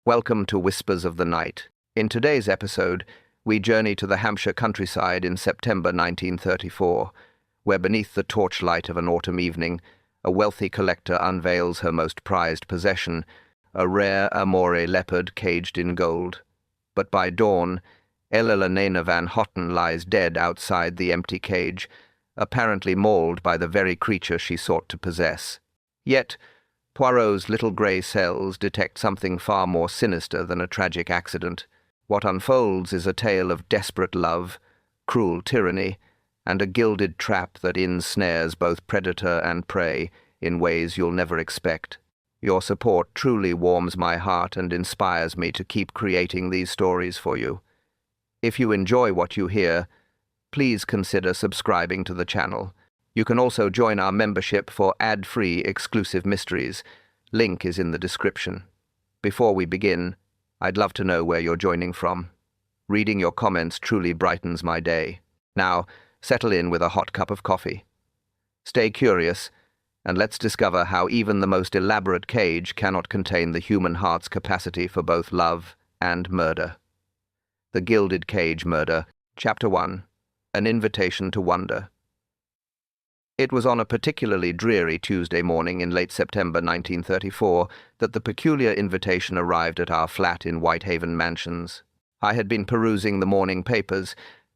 Welcome to Whispers of the Night. In today's episode, we journey to the Hampshire countryside in September 1934, where beneath the torchlight of an autumn evening, a wealthy collector unveils her most prized possession, a rare Amore leopard caged in gold. But by dawn, Elena Van Houten lies dead outside the empty cage, apparently mauled by the very creature she sought to possess. Yet, Poirot's little grey cells detect something far more sinister than a tragic accident. What unfolds is a tale of desperate love, cruel tyranny, and a gilded trap that ensnares both predator and prey in ways you'll never expect. Your support truly warms my heart and inspires me to keep creating these stories for you. If you enjoy what you hear, please consider subscribing to the channel. You can also join our membership for ad-free exclusive mysteries. Link is in the description. Before we begin, I'd love to know where you're joining from. Reading your comments truly brightens my day. Now, settle in with a hot cup of coffee. Stay curious, and let's discover how even the most elaborate cage cannot contain the human heart's capacity for both love and murder. The Gilded Cage Murder, Chapter 1, An Invitation to Wonder. It was on a particularly dreary Tuesday morning in late September 1934 that the peculiar invitation arrived at our flat in Whitehaven Mansions. I had been perusing the morning papers,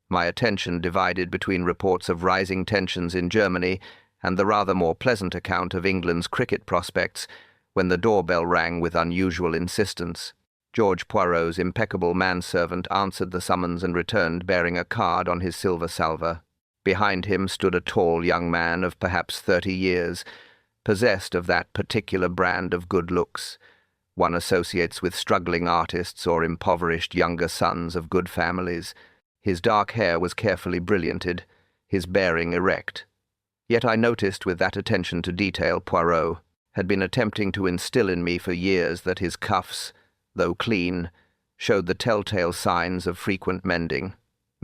my attention divided between reports of rising tensions in Germany and the rather more pleasant account of England's cricket prospects, when the doorbell rang with unusual insistence. George Poirot's impeccable manservant answered the summons and returned bearing a card on his silver salver. Behind him stood a tall young man of perhaps 30 years, possessed of that particular brand of good looks one associates with struggling artists or impoverished younger sons of good families. His dark hair was carefully brillianted, his bearing erect. Yet I noticed with that attention to detail Poirot had been attempting to instill in me for years that his cuffs, though clean, showed the telltale signs of frequent mending.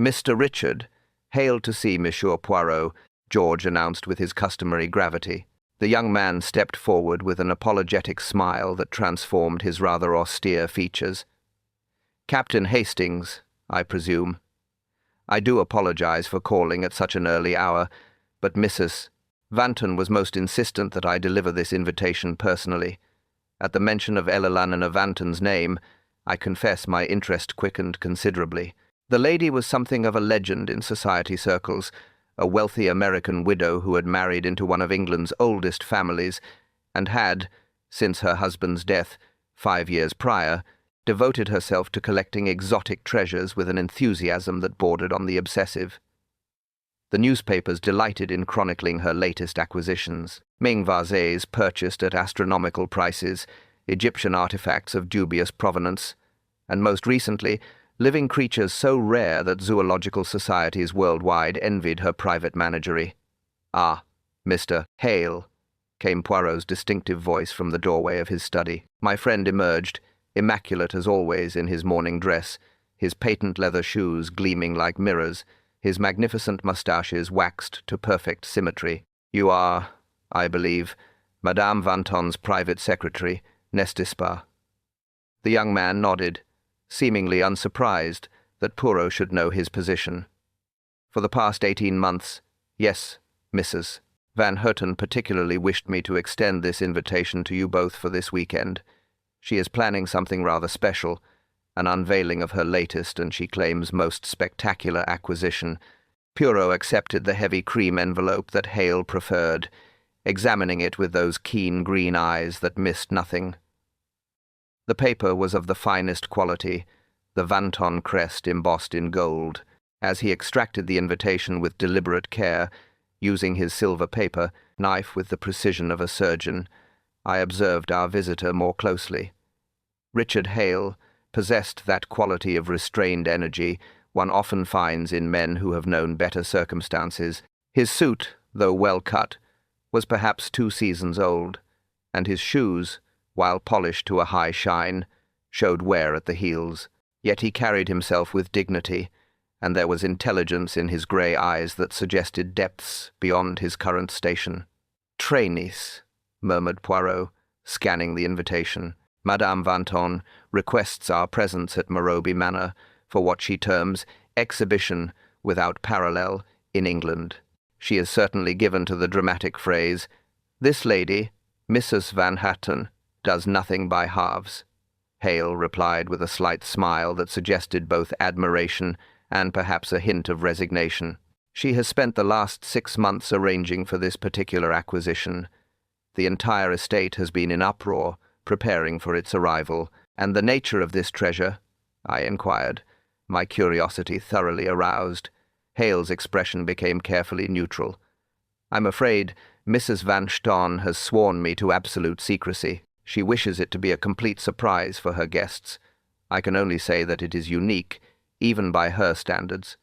"Mr. Richard, hail to see Monsieur Poirot," George announced with his customary gravity. The young man stepped forward with an apologetic smile that transformed his rather austere features. "Captain Hastings, I presume. I do apologize for calling at such an early hour, but Mrs. Vanton was most insistent that I deliver this invitation personally. At the mention of Elena Vanton's name, I confess my interest quickened considerably. The lady was something of a legend in society circles, a wealthy American widow who had married into one of England's oldest families and had, since her husband's death 5 years prior, devoted herself to collecting exotic treasures with an enthusiasm that bordered on the obsessive. The newspapers delighted in chronicling her latest acquisitions: Ming vases purchased at astronomical prices, Egyptian artifacts of dubious provenance, and most recently, living creatures so rare that zoological societies worldwide envied her private menagerie. "Ah, Mr. Hale," came Poirot's distinctive voice from the doorway of his study. My friend emerged, immaculate as always in his morning dress, his patent leather shoes gleaming like mirrors, his magnificent moustaches waxed to perfect symmetry. "You are, I believe, Madame Vanton's private secretary, n'est-ce pas?" The young man nodded, seemingly unsurprised that Poirot should know his position. "For the past 18 months, yes, Mrs. Van Houten particularly wished me to extend this invitation to you both for this weekend. She is planning something rather special, an unveiling of her latest and she claims most spectacular acquisition." Poirot accepted the heavy cream envelope that Hale preferred, examining it with those keen green eyes that missed nothing. The paper was of the finest quality, the Vanton crest embossed in gold. As he extracted the invitation with deliberate care, using his silver paper knife with the precision of a surgeon, I observed our visitor more closely. Richard Hale possessed that quality of restrained energy one often finds in men who have known better circumstances. His suit, though well cut, was perhaps 2 seasons old, and his shoes, while polished to a high shine, showed wear at the heels. Yet he carried himself with dignity, and there was intelligence in his grey eyes that suggested depths beyond his current station. "Trainees," murmured Poirot, scanning the invitation. Madame Vanton requests our presence at Marrowby Manor for what she terms exhibition without parallel in England. She is certainly given to the dramatic phrase, "This lady, Mrs. Van Hatton, does nothing by halves." Hale replied with a slight smile that suggested both admiration and perhaps a hint of resignation. She has spent the last 6 months arranging for this particular acquisition. The entire estate has been in uproar, preparing for its arrival. "And the nature of this treasure?" I inquired, my curiosity thoroughly aroused. Hale's expression became carefully neutral. "I'm afraid Mrs. Van Ston has sworn me to absolute secrecy. She wishes it to be a complete surprise for her guests. I can only say that it is unique, even by her standards."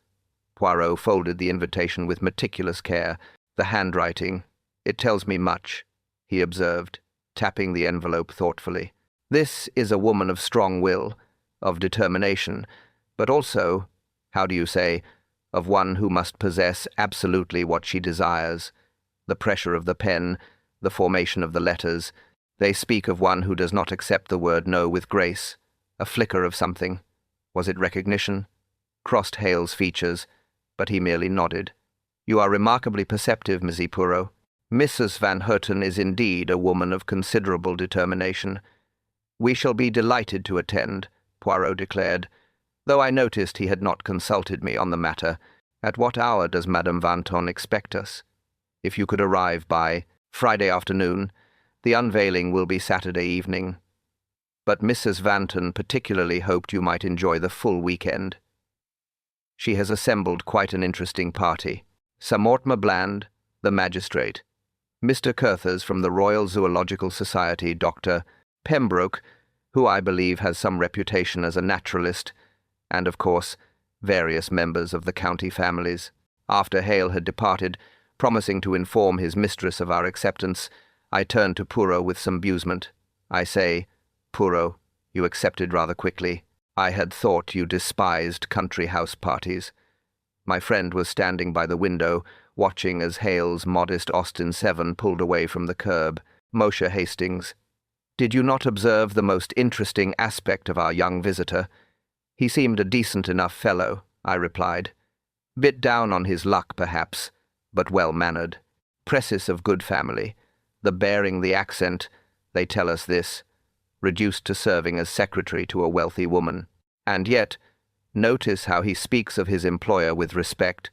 Poirot folded the invitation with meticulous care. "The handwriting, it tells me much," he observed, tapping the envelope thoughtfully. "This is a woman of strong will, of determination, but also, how do you say, of one who must possess absolutely what she desires. The pressure of the pen, the formation of the letters, they speak of one who does not accept the word no with grace. A flicker of something. Was it recognition?" Crossed Hale's features, but he merely nodded. "You are remarkably perceptive, Monsieur Poirot. Mrs. Van Houten is indeed a woman of considerable determination." "We shall be delighted to attend," Poirot declared, though I noticed he had not consulted me on the matter. "At what hour does Madame Vanton expect us?" "If you could arrive by Friday afternoon. The unveiling will be Saturday evening. But Mrs. Vanton particularly hoped you might enjoy the full weekend. She has assembled quite an interesting party. Sir Mortimer Bland, the magistrate, Mr. Curthers from the Royal Zoological Society, Dr. Pembroke, who I believe has some reputation as a naturalist, and, of course, various members of the county families." After Hale had departed, promising to inform his mistress of our acceptance, I turned to Poirot with some amusement. "I say, Poirot, you accepted rather quickly. I had thought you despised country house parties." My friend was standing by the window, watching as Hale's modest Austin 7 pulled away from the curb. "Moshe Hastings, did you not observe the most interesting aspect of our young visitor?" "He seemed a decent enough fellow," I replied. "Bit down on his luck, perhaps, but well-mannered. Precis of good family. The bearing, the accent, they tell us this, reduced to serving as secretary to a wealthy woman. And yet, notice how he speaks of his employer with respect,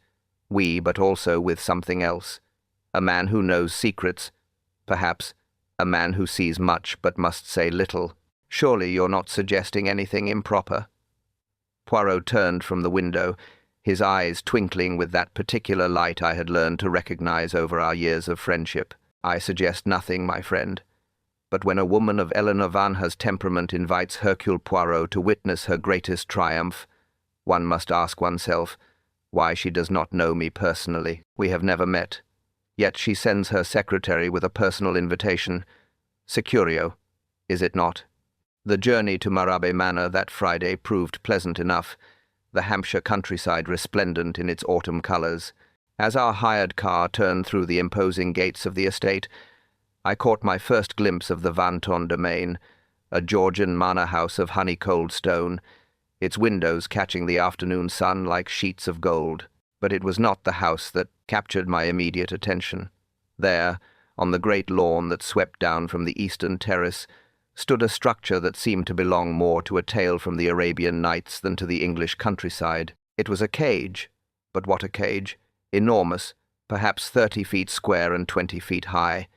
but also with something else. A man who knows secrets, perhaps, a man who sees much but must say little. Surely you're not suggesting anything improper?" Poirot turned from the window, his eyes twinkling with that particular light I had learned to recognize over our years of friendship. "I suggest nothing, my friend. But when a woman of Eleanor Vanha's temperament invites Hercule Poirot to witness her greatest triumph, one must ask oneself why she does not know me personally. We have never met. Yet she sends her secretary with a personal invitation. Securio, is it not?" The journey to Marrowby Manor that Friday proved pleasant enough, the Hampshire countryside resplendent in its autumn colours. As our hired car turned through the imposing gates of the estate, I caught my first glimpse of the Vanton domain, a Georgian manor house of honey-cold stone, its windows catching the afternoon sun like sheets of gold. But it was not the house that captured my immediate attention. There, on the great lawn that swept down from the eastern terrace, stood a structure that seemed to belong more to a tale from the Arabian Nights than to the English countryside. It was a cage, but what a cage! Enormous, perhaps 30 feet square and 20 feet high,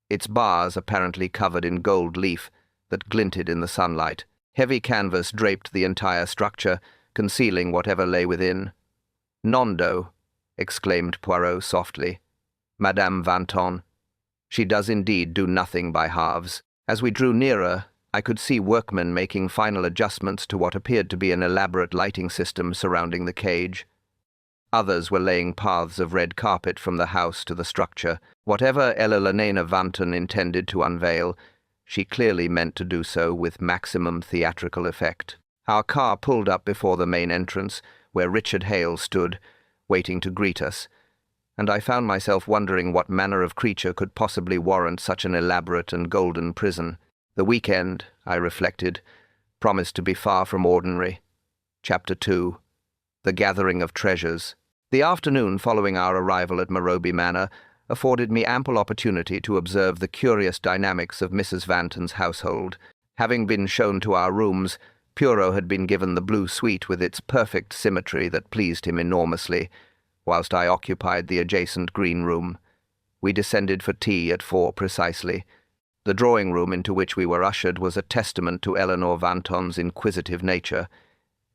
its bars apparently covered in gold leaf that glinted in the sunlight. Heavy canvas draped the entire structure, concealing whatever lay within. "Nondo," exclaimed Poirot softly. "Madame Vanton. She does indeed do nothing by halves." As we drew nearer, I could see workmen making final adjustments to what appeared to be an elaborate lighting system surrounding the cage. Others were laying paths of red carpet from the house to the structure. Whatever Elena Vanton intended to unveil, she clearly meant to do so with maximum theatrical effect. Our car pulled up before the main entrance, where Richard Hale stood, waiting to greet us, and I found myself wondering what manner of creature could possibly warrant such an elaborate and golden prison. The weekend, I reflected, promised to be far from ordinary. Chapter 2. The Gathering of Treasures. The afternoon following our arrival at Marrowby Manor afforded me ample opportunity to observe the curious dynamics of Mrs. Vanton's household. Having been shown to our rooms, Poirot had been given the blue suite with its perfect symmetry that pleased him enormously, whilst I occupied the adjacent green room. We descended for tea at 4 precisely. The drawing-room into which we were ushered was a testament to Eleanor Vanton's inquisitive nature.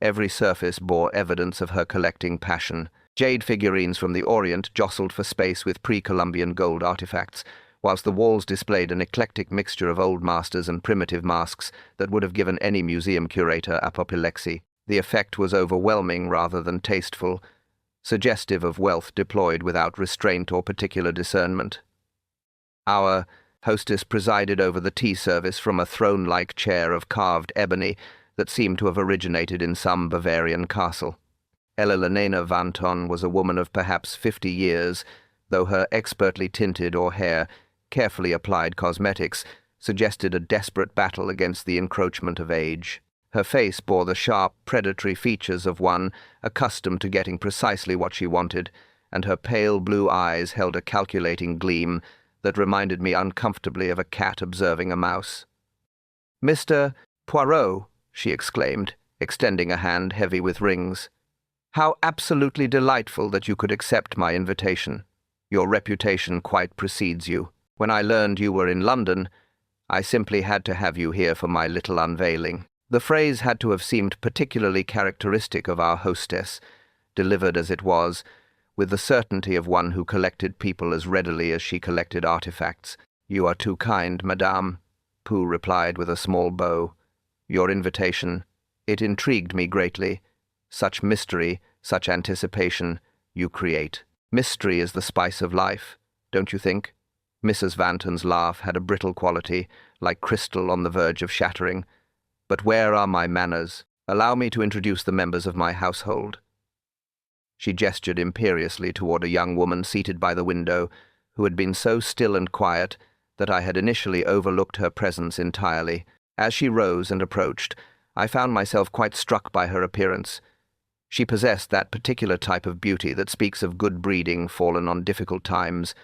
Every surface bore evidence of her collecting passion. Jade figurines from the Orient jostled for space with pre-Columbian gold artifacts, whilst the walls displayed an eclectic mixture of old masters and primitive masks that would have given any museum curator apoplexy. The effect was overwhelming rather than tasteful, suggestive of wealth deployed without restraint or particular discernment. Our hostess presided over the tea service from a throne-like chair of carved ebony that seemed to have originated in some Bavarian castle. Eleanor Vanton was a woman of perhaps 50 years, though her expertly tinted or hair, carefully applied cosmetics suggested a desperate battle against the encroachment of age. Her face bore the sharp, predatory features of one accustomed to getting precisely what she wanted, and her pale blue eyes held a calculating gleam that reminded me uncomfortably of a cat observing a mouse. "Mr. Poirot," she exclaimed, extending a hand heavy with rings. "How absolutely delightful that you could accept my invitation. Your reputation quite precedes you. When I learned you were in London, I simply had to have you here for my little unveiling." The phrase had to have seemed particularly characteristic of our hostess, delivered as it was, with the certainty of one who collected people as readily as she collected artifacts. "You are too kind, madame," Pooh replied with a small bow. "Your invitation, it intrigued me greatly. Such mystery, such anticipation, you create. Mystery is the spice of life, don't you think?" Mrs. Vanton's laugh had a brittle quality, like crystal on the verge of shattering. "But where are my manners? Allow me to introduce the members of my household." She gestured imperiously toward a young woman seated by the window, who had been so still and quiet that I had initially overlooked her presence entirely. As she rose and approached, I found myself quite struck by her appearance. She possessed that particular type of beauty that speaks of good breeding fallen on difficult times,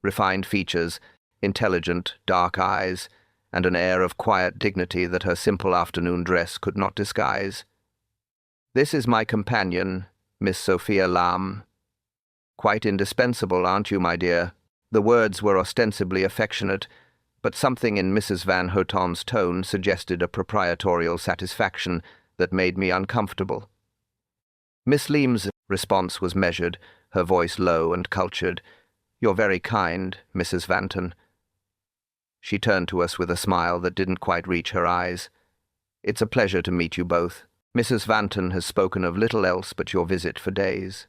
refined features, intelligent, dark eyes, and an air of quiet dignity that her simple afternoon dress could not disguise. "This is my companion, Miss Sophia Lamb. Quite indispensable, aren't you, my dear?" The words were ostensibly affectionate, but something in Mrs. Van Hoton's tone suggested a proprietorial satisfaction that made me uncomfortable. Miss Leam's response was measured, her voice low and cultured. "You're very kind, Mrs. Vanton." She turned to us with a smile that didn't quite reach her eyes. "It's a pleasure to meet you both. Mrs. Vanton has spoken of little else but your visit for days."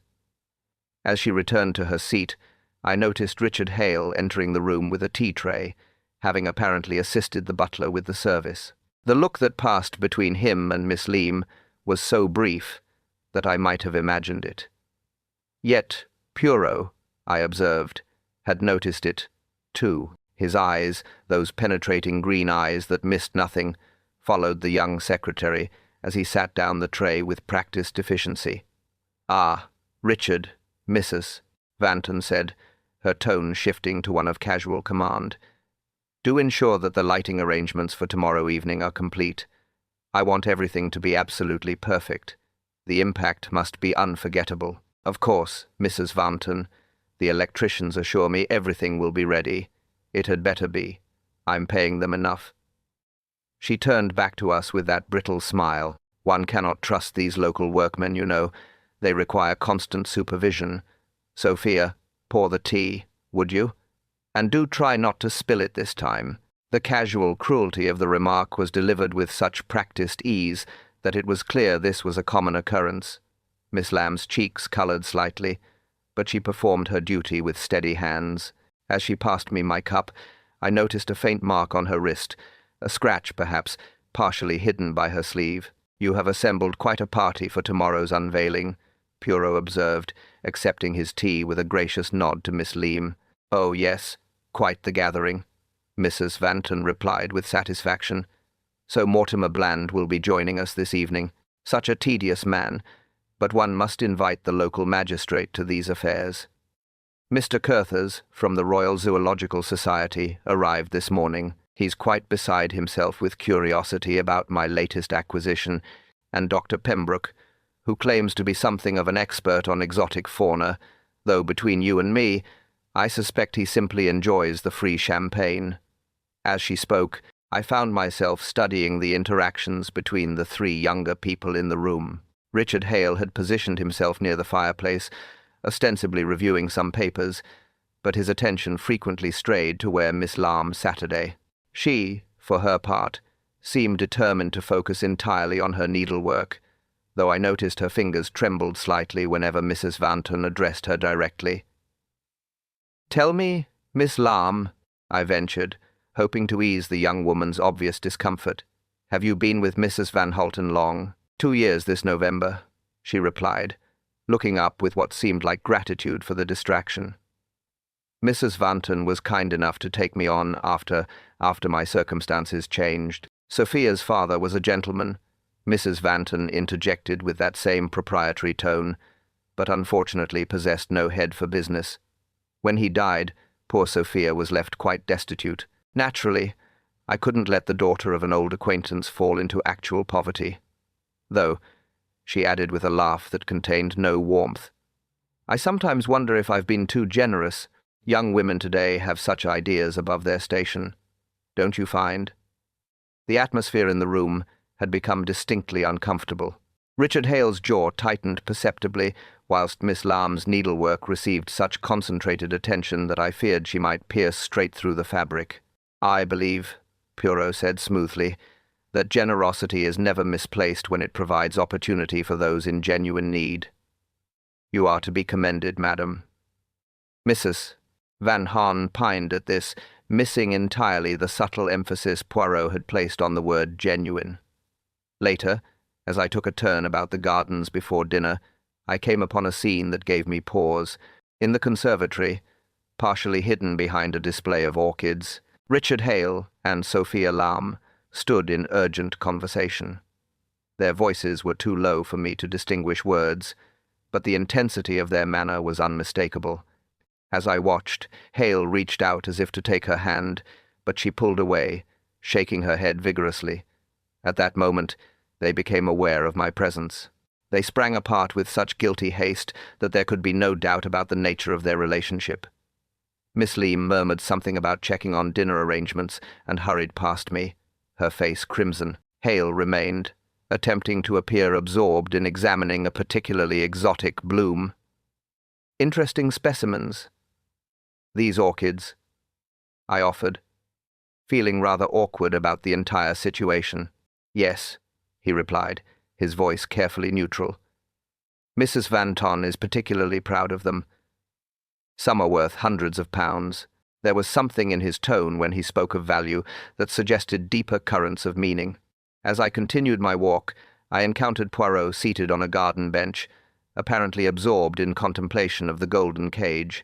As she returned to her seat, I noticed Richard Hale entering the room with a tea tray, having apparently assisted the butler with the service. The look that passed between him and Miss Leam was so brief that I might have imagined it. Yet Poirot, I observed, had noticed it, too. His eyes, those penetrating green eyes that missed nothing, followed the young secretary as he sat down the tray with practised efficiency. "Ah, Richard, Mrs." Vanton said, her tone shifting to one of casual command. "Do ensure that the lighting arrangements for tomorrow evening are complete. I want everything to be absolutely perfect. The impact must be unforgettable. Of course, Mrs. Vanton, the electricians assure me everything will be ready. It had better be. I'm paying them enough." She turned back to us with that brittle smile. "One cannot trust these local workmen, you know. They require constant supervision. Sophia, pour the tea, would you? And do try not to spill it this time." The casual cruelty of the remark was delivered with such practised ease that it was clear this was a common occurrence. Miss Lamb's cheeks coloured slightly, but she performed her duty with steady hands. As she passed me my cup, I noticed a faint mark on her wrist, a scratch, perhaps, partially hidden by her sleeve. "You have assembled quite a party for tomorrow's unveiling," Poirot observed, accepting his tea with a gracious nod to Miss Leam. "Oh, yes, quite the gathering," Mrs. Vanton replied with satisfaction. So Mortimer Bland will be joining us this evening. Such a tedious man, but one must invite the local magistrate to these affairs. Mr. Curthers, from the Royal Zoological Society, arrived this morning. He's quite beside himself with curiosity about my latest acquisition, and Dr. Pembroke, who claims to be something of an expert on exotic fauna, though between you and me, I suspect he simply enjoys the free champagne. As she spoke, I found myself studying the interactions between the three younger people in the room. Richard Hale had positioned himself near the fireplace, ostensibly reviewing some papers, but his attention frequently strayed to where Miss Lamb Saturday. She, for her part, seemed determined to focus entirely on her needlework, though I noticed her fingers trembled slightly whenever Mrs. Vanton addressed her directly. "Tell me, Miss Lamb," I ventured, hoping to ease the young woman's obvious discomfort, "have you been with Mrs. Van Hulten long?" 2 years this November," she replied, looking up with what seemed like gratitude for the distraction. Mrs. Vanton was kind enough to take me on after my circumstances changed. Sophia's father was a gentleman, Mrs. Vanton interjected with that same proprietary tone, but unfortunately possessed no head for business. When he died, poor Sophia was left quite destitute. Naturally, I couldn't let the daughter of an old acquaintance fall into actual poverty. Though, she added with a laugh that contained no warmth, I sometimes wonder if I've been too generous. Young women today have such ideas above their station. Don't you find? The atmosphere in the room had become distinctly uncomfortable. Richard Hale's jaw tightened perceptibly, whilst Miss Lamb's needlework received such concentrated attention that I feared she might pierce straight through the fabric. "I believe," Poirot said smoothly, "that generosity is never misplaced when it provides opportunity for those in genuine need. You are to be commended, madam." Mrs. Van Hahn pined at this, missing entirely the subtle emphasis Poirot had placed on the word genuine. Later, as I took a turn about the gardens before dinner, I came upon a scene that gave me pause. In the conservatory, partially hidden behind a display of orchids, Richard Hale and Sophia Lamb stood in urgent conversation. Their voices were too low for me to distinguish words, but the intensity of their manner was unmistakable. As I watched, Hale reached out as if to take her hand, but she pulled away, shaking her head vigorously. At that moment, they became aware of my presence. They sprang apart with such guilty haste that there could be no doubt about the nature of their relationship. Miss Leam murmured something about checking on dinner arrangements and hurried past me, her face crimson. Hale remained, attempting to appear absorbed in examining a particularly exotic bloom. "Interesting specimens. These orchids," I offered, feeling rather awkward about the entire situation. "Yes," he replied, his voice carefully neutral. "Mrs. Vanton is particularly proud of them. Some are worth hundreds of pounds." There was something in his tone when he spoke of value that suggested deeper currents of meaning. As I continued my walk, I encountered Poirot seated on a garden bench, apparently absorbed in contemplation of the golden cage,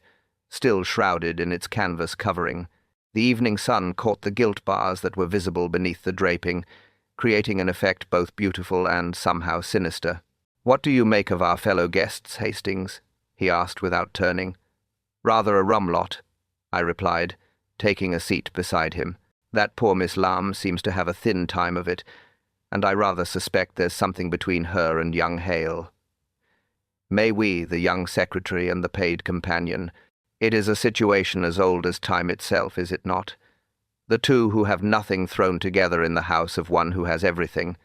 still shrouded in its canvas covering. The evening sun caught the gilt bars that were visible beneath the draping, creating an effect both beautiful and somehow sinister. "What do you make of our fellow guests, Hastings?" he asked without turning. "Rather a rum lot," I replied, taking a seat beside him. "That poor Miss Lamb seems to have a thin time of it, and I rather suspect there's something between her and young Hale. May we, the young secretary and the paid companion. It is a situation as old as time itself, is it not? The two who have nothing thrown together in the house of one who has everything."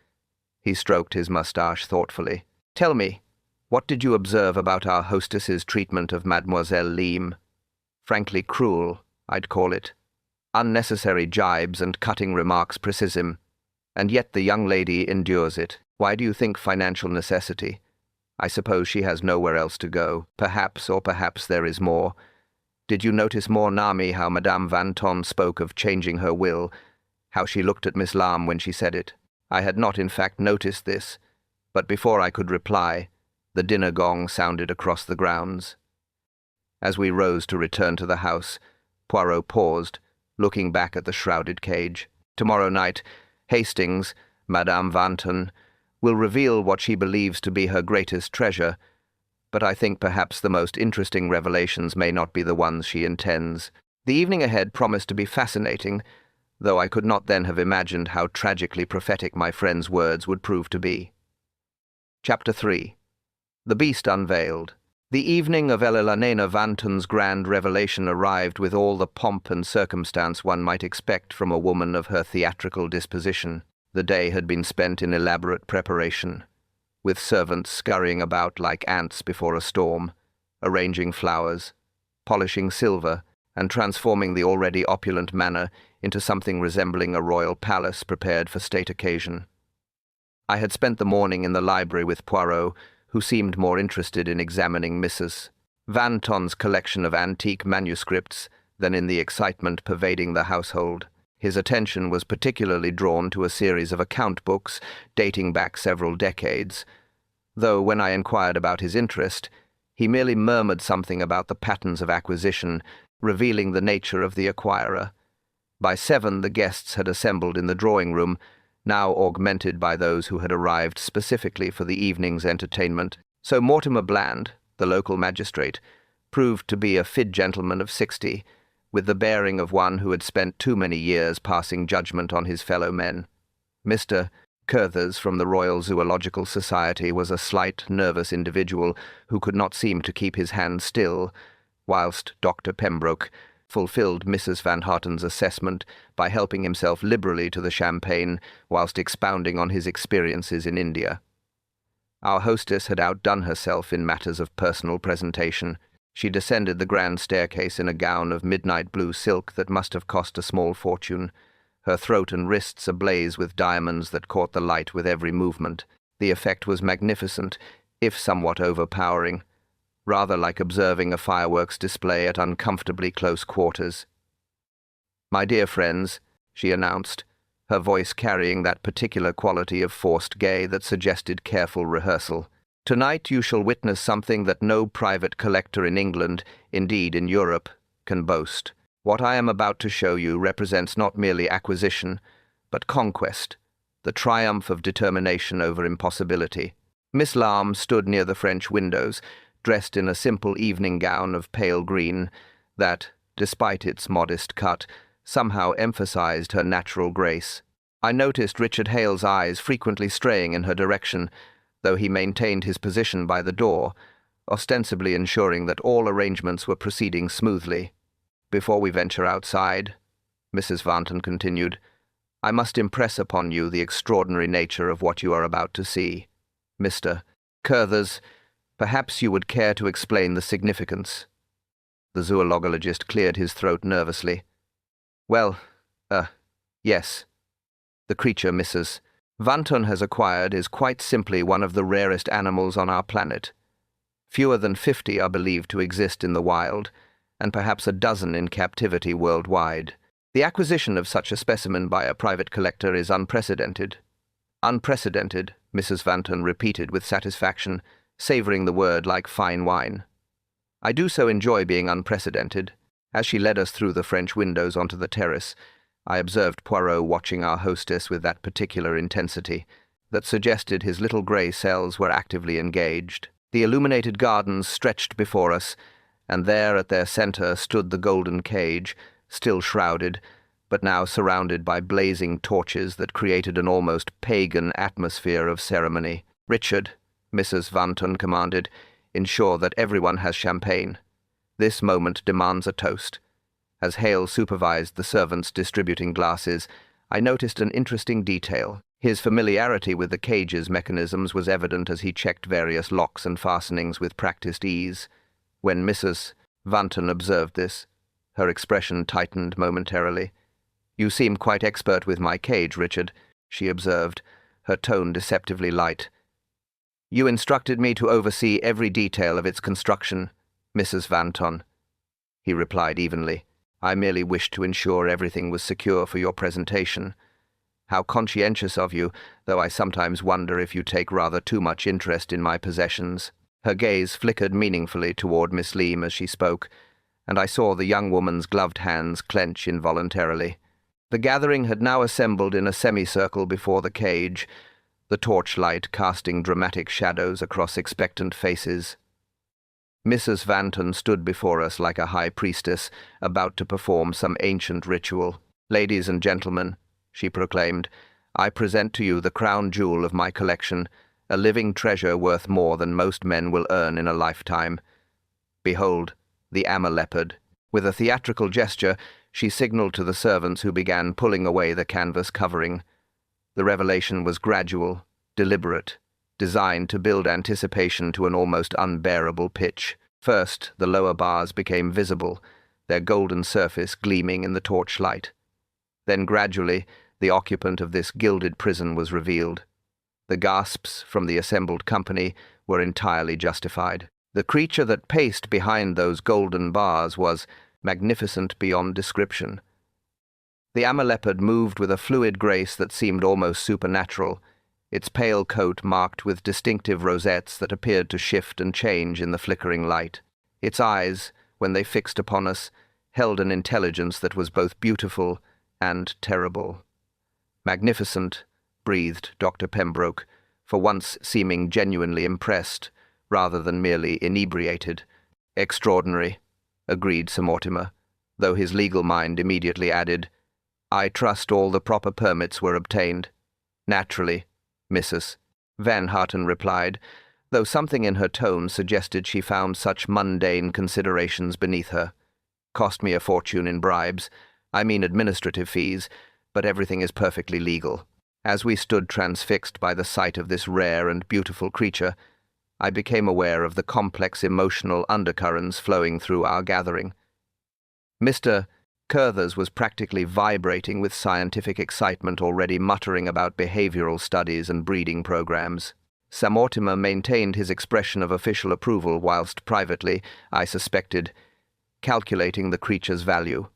He stroked his moustache thoughtfully. "Tell me, what did you observe about our hostess's treatment of Mademoiselle Leam? Frankly cruel, I'd call it. Unnecessary jibes and cutting remarks precism. And yet the young lady endures it. Why do you think financial necessity? I suppose she has nowhere else to go. Perhaps, or perhaps there is more. Did you notice more, Nami, how Madame Vanton spoke of changing her will, how she looked at Miss Lamb when she said it? I had not in fact noticed this, but before I could reply, the dinner gong sounded across the grounds. As we rose to return to the house, Poirot paused, looking back at the shrouded cage. "Tomorrow night, Hastings, Madame Vanton, will reveal what she believes to be her greatest treasure, but I think perhaps the most interesting revelations may not be the ones she intends. The evening ahead promised to be fascinating, though I could not then have imagined how tragically prophetic my friend's words would prove to be. Chapter 3. The Beast Unveiled. The evening of Elena Vanton's grand revelation arrived with all the pomp and circumstance one might expect from a woman of her theatrical disposition. The day had been spent in elaborate preparation, with servants scurrying about like ants before a storm, arranging flowers, polishing silver, and transforming the already opulent manor into something resembling a royal palace prepared for state occasion. I had spent the morning in the library with Poirot, who seemed more interested in examining Mrs. Vanton's collection of antique manuscripts than in the excitement pervading the household. His attention was particularly drawn to a series of account books dating back several decades, though when I inquired about his interest, he merely murmured something about the patterns of acquisition, revealing the nature of the acquirer. By 7 the guests had assembled in the drawing-room, now augmented by those who had arrived specifically for the evening's entertainment. So Mortimer Bland, the local magistrate, proved to be a fit gentleman of 60, with the bearing of one who had spent too many years passing judgment on his fellow men. Mr. Curthers from the Royal Zoological Society was a slight, nervous individual who could not seem to keep his hand still, whilst Dr. Pembroke fulfilled Mrs. Van Harten's assessment by helping himself liberally to the champagne whilst expounding on his experiences in India. Our hostess had outdone herself in matters of personal presentation. She descended the grand staircase in a gown of midnight blue silk that must have cost a small fortune, her throat and wrists ablaze with diamonds that caught the light with every movement. The effect was magnificent, if somewhat overpowering, rather like observing a fireworks display at uncomfortably close quarters. "My dear friends," she announced, her voice carrying that particular quality of forced gay that suggested careful rehearsal, "tonight you shall witness something that no private collector in England, indeed in Europe, can boast. What I am about to show you represents not merely acquisition, but conquest, the triumph of determination over impossibility." Miss Lamb stood near the French windows, dressed in a simple evening gown of pale green that, despite its modest cut, somehow emphasized her natural grace. I noticed Richard Hale's eyes frequently straying in her direction, though he maintained his position by the door, ostensibly ensuring that all arrangements were proceeding smoothly. "Before we venture outside," Mrs. Vanton continued, "I must impress upon you the extraordinary nature of what you are about to see. Mr. Curthers, perhaps you would care to explain the significance." The zoologist cleared his throat nervously. "Well, yes. The creature Mrs. Vanton has acquired is quite simply one of the rarest animals on our planet. Fewer than 50 are believed to exist in the wild, and perhaps a dozen in captivity worldwide. The acquisition of such a specimen by a private collector is unprecedented." "Unprecedented," Mrs. Vanton repeated with satisfaction, savouring the word like fine wine. "I do so enjoy being unprecedented." As she led us through the French windows onto the terrace, I observed Poirot watching our hostess with that particular intensity that suggested his little grey cells were actively engaged. The illuminated gardens stretched before us, and there at their centre stood the golden cage, still shrouded, but now surrounded by blazing torches that created an almost pagan atmosphere of ceremony. "Richard," Mrs. Vanton commanded, "ensure that everyone has champagne. This moment demands a toast." As Hale supervised the servants distributing glasses, I noticed an interesting detail. His familiarity with the cage's mechanisms was evident as he checked various locks and fastenings with practiced ease. When Mrs. Vanton observed this, her expression tightened momentarily. "You seem quite expert with my cage, Richard," she observed, her tone deceptively light. "You instructed me to oversee every detail of its construction, Mrs. Vanton," he replied evenly. "I merely wished to ensure everything was secure for your presentation. How conscientious of you, though I sometimes wonder if you take rather too much interest in my possessions." Her gaze flickered meaningfully toward Miss Leam as she spoke, and I saw the young woman's gloved hands clench involuntarily. The gathering had now assembled in a semicircle before the cage, the torchlight casting dramatic shadows across expectant faces. Mrs. Vanton stood before us like a high priestess, about to perform some ancient ritual. "Ladies and gentlemen," she proclaimed, "I present to you the crown jewel of my collection, a living treasure worth more than most men will earn in a lifetime. Behold, the Amma leopard." With a theatrical gesture, she signaled to the servants, who began pulling away the canvas covering. The revelation was gradual, deliberate, designed to build anticipation to an almost unbearable pitch. First, the lower bars became visible, their golden surface gleaming in the torchlight. Then gradually, the occupant of this gilded prison was revealed. The gasps from the assembled company were entirely justified. The creature that paced behind those golden bars was magnificent beyond description. The Amma leopard moved with a fluid grace that seemed almost supernatural, its pale coat marked with distinctive rosettes that appeared to shift and change in the flickering light. Its eyes, when they fixed upon us, held an intelligence that was both beautiful and terrible. "Magnificent," breathed Dr. Pembroke, for once seeming genuinely impressed, rather than merely inebriated. "Extraordinary," agreed Sir Mortimer, though his legal mind immediately added, "I trust all the proper permits were obtained." "Naturally, Mrs." Van Harten replied, though something in her tone suggested she found such mundane considerations beneath her. "Cost me a fortune in bribes. I mean administrative fees, but everything is perfectly legal." As we stood transfixed by the sight of this rare and beautiful creature, I became aware of the complex emotional undercurrents flowing through our gathering. Mr. Curthers was practically vibrating with scientific excitement, already muttering about behavioral studies and breeding programs. Sir Mortimer maintained his expression of official approval, whilst privately, I suspected, calculating the creature's value.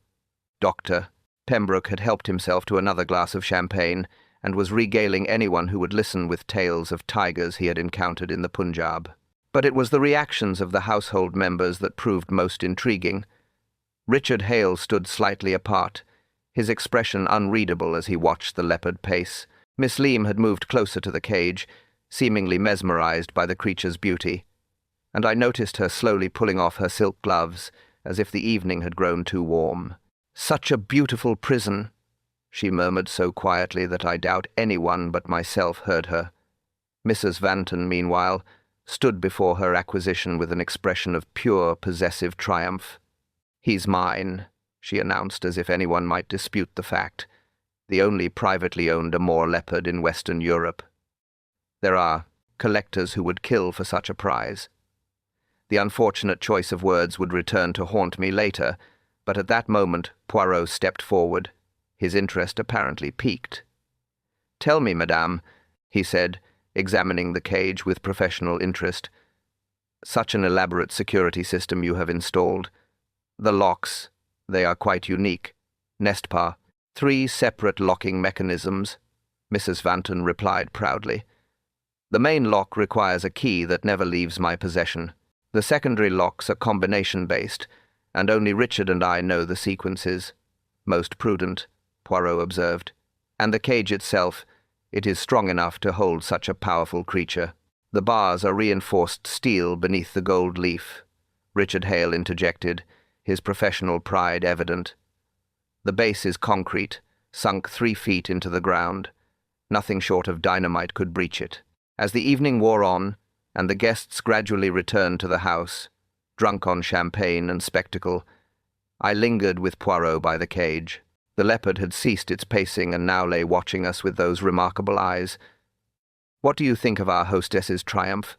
Dr. Pembroke had helped himself to another glass of champagne, and was regaling anyone who would listen with tales of tigers he had encountered in the Punjab. But it was the reactions of the household members that proved most intriguing. Richard Hale stood slightly apart, his expression unreadable as he watched the leopard pace. Miss Leam had moved closer to the cage, seemingly mesmerized by the creature's beauty, and I noticed her slowly pulling off her silk gloves, as if the evening had grown too warm. "Such a beautiful prison," she murmured so quietly that I doubt anyone but myself heard her. Mrs. Vanton, meanwhile, stood before her acquisition with an expression of pure, possessive triumph. "He's mine," she announced, as if anyone might dispute the fact. "The only privately owned Amur leopard in Western Europe. There are collectors who would kill for such a prize." The unfortunate choice of words would return to haunt me later, but at that moment Poirot stepped forward, his interest apparently piqued. "Tell me, madame," he said, examining the cage with professional interest. "Such an elaborate security system you have installed. The locks, they are quite unique, n'est-ce pas? 3 separate locking mechanisms," Mrs. Vanton replied proudly. "The main lock requires a key that never leaves my possession. The secondary locks are combination-based, and only Richard and I know the sequences." "Most prudent," Poirot observed. "And the cage itself, it is strong enough to hold such a powerful creature." "The bars are reinforced steel beneath the gold leaf," Richard Hale interjected, his professional pride evident. "The base is concrete, sunk 3 feet into the ground. Nothing short of dynamite could breach it." As the evening wore on, and the guests gradually returned to the house, drunk on champagne and spectacle, I lingered with Poirot by the cage. The leopard had ceased its pacing and now lay watching us with those remarkable eyes. "What do you think of our hostess's triumph?"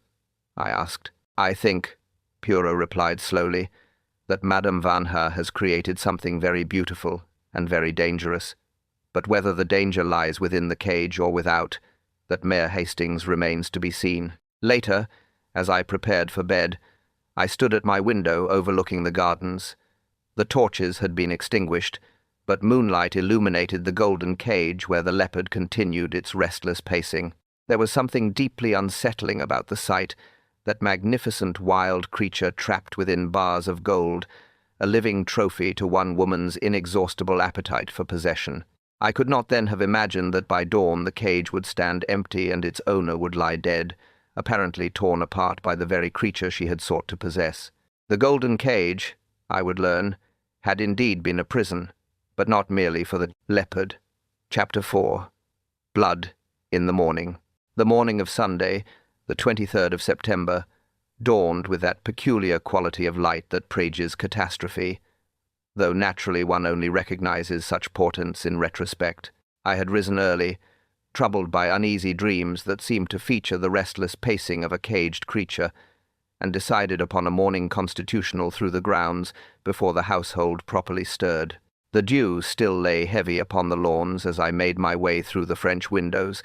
I asked. "I think," Poirot replied slowly, "that Madame Vanha has created something very beautiful and very dangerous. But whether the danger lies within the cage or without, that Mayor Hastings remains to be seen." Later, as I prepared for bed, I stood at my window overlooking the gardens. The torches had been extinguished, but moonlight illuminated the golden cage where the leopard continued its restless pacing. There was something deeply unsettling about the sight, that magnificent wild creature trapped within bars of gold, a living trophy to one woman's inexhaustible appetite for possession. I could not then have imagined that by dawn the cage would stand empty and its owner would lie dead, apparently torn apart by the very creature she had sought to possess. The golden cage, I would learn, had indeed been a prison, but not merely for the leopard. Chapter 4. Blood in the morning. The morning of Sunday, the 23rd of September, dawned with that peculiar quality of light that presages catastrophe, though naturally one only recognizes such portents in retrospect. I had risen early, troubled by uneasy dreams that seemed to feature the restless pacing of a caged creature, and decided upon a morning constitutional through the grounds before the household properly stirred. The dew still lay heavy upon the lawns as I made my way through the French windows,